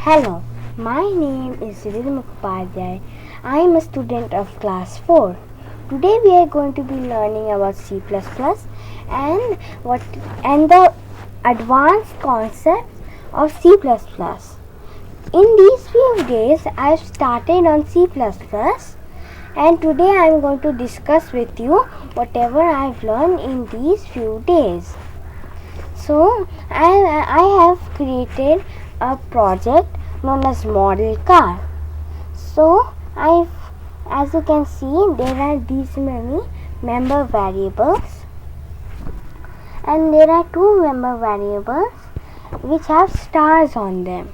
Hello, my name is Ridhim Upadhyay. I am a student of class 4. Today we are going to be learning about C++ and the advanced concepts of C++. In these few days I have started on C++ and today I am going to discuss with you whatever I have learned in these few days. So I have created a project known as model car. So as you can see, there are these many member variables, and there are two member variables which have stars on them.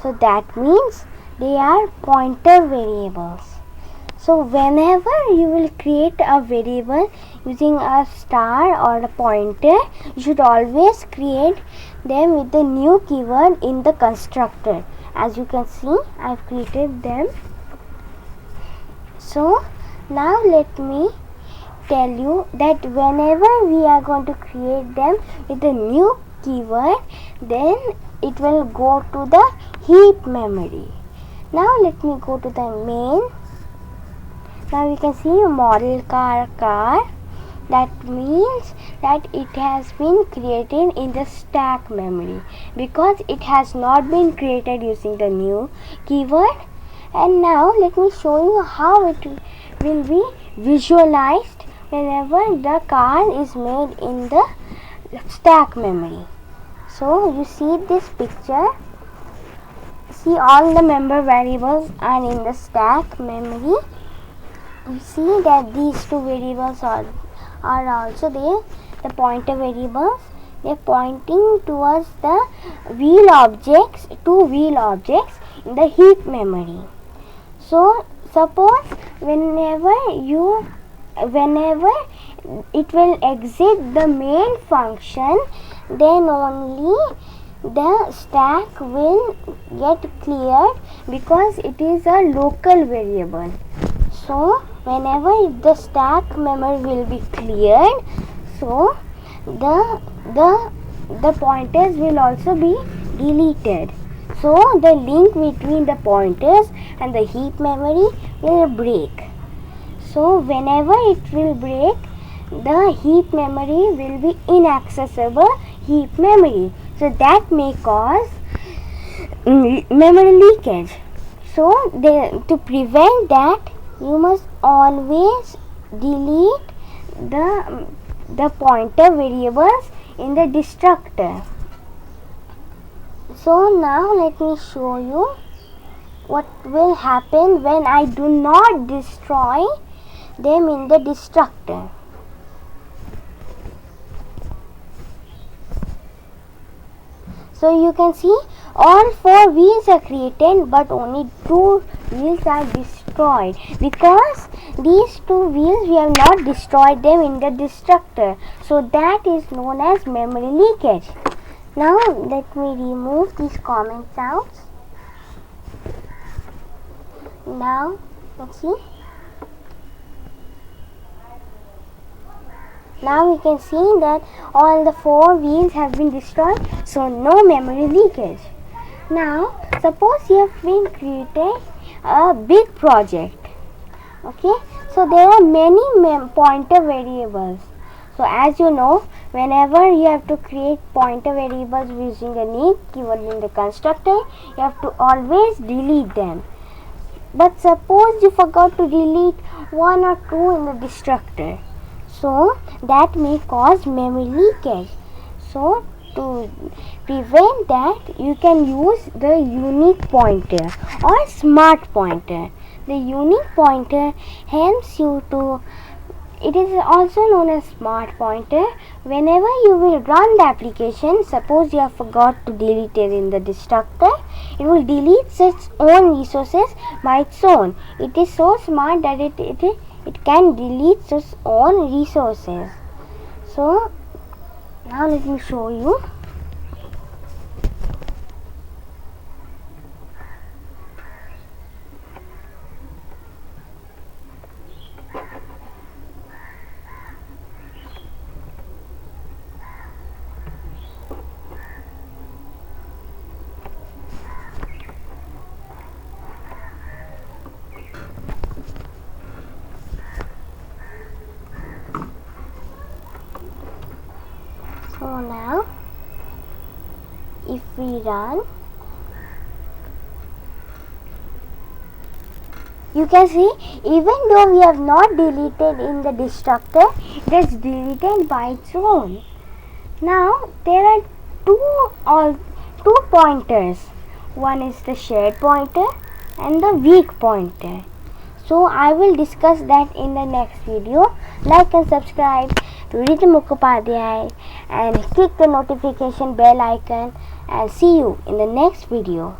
So that means they are pointer variables. So whenever you will create a variable using a star or a pointer, you should always create them with the new keyword in the constructor. As you can see, I have created them. So now let me tell you that whenever we are going to create them with the new keyword, then it will go to the heap memory. Now let me go to the main. Now you can see model car. That means that it has been created in the stack memory because it has not been created using the new keyword. And now let me show you how it will be visualized whenever the car is made in the stack memory. So you see this picture. See, all the member variables are in the stack memory. You see that these two variables are also there. The pointer variables, they are pointing towards the two wheel objects in the heap memory. So suppose whenever it will exit the main function, then only the stack will get cleared because it is a local variable. So whenever the stack memory will be cleared, so the pointers will also be deleted. So the link between the pointers and the heap memory will break. So whenever it will break, the heap memory will be inaccessible heap memory. So that may cause memory leakage. So to prevent that, you must always delete the pointer variables in the destructor. So now let me show you what will happen when I do not destroy them in the destructor. So you can see all 4 wheels are created, but only 2 wheels are destroyed because these 2 wheels we have not destroyed them in the destructor. So that is known as memory leakage. Now let me remove these comments out. Now let's see. Now we can see that all the 4 wheels have been destroyed, so no memory leakage. Now suppose you have been created a big project. Okay, so there are many pointer variables. So as you know, whenever you have to create pointer variables using a new keyword in the constructor, you have to always delete them. But suppose you forgot to delete 1 or 2 in the destructor, so that may cause memory leakage. So to prevent that, you can use the unique pointer or smart pointer. The unique pointer helps you to, it is also known as smart pointer. Whenever you will run the application, suppose you have forgot to delete it in the destructor, it will delete its own resources by its own. It is so smart that it can delete its own resources. So now let me show you. So now if we run, you can see even though we have not deleted in the destructor, it is deleted by its own. Now there are two pointers. One is the shared pointer and the weak pointer. So I will discuss that in the next video. Like and subscribe to Rhythm Mukhopadhyay and click the notification bell icon, and see you in the next video.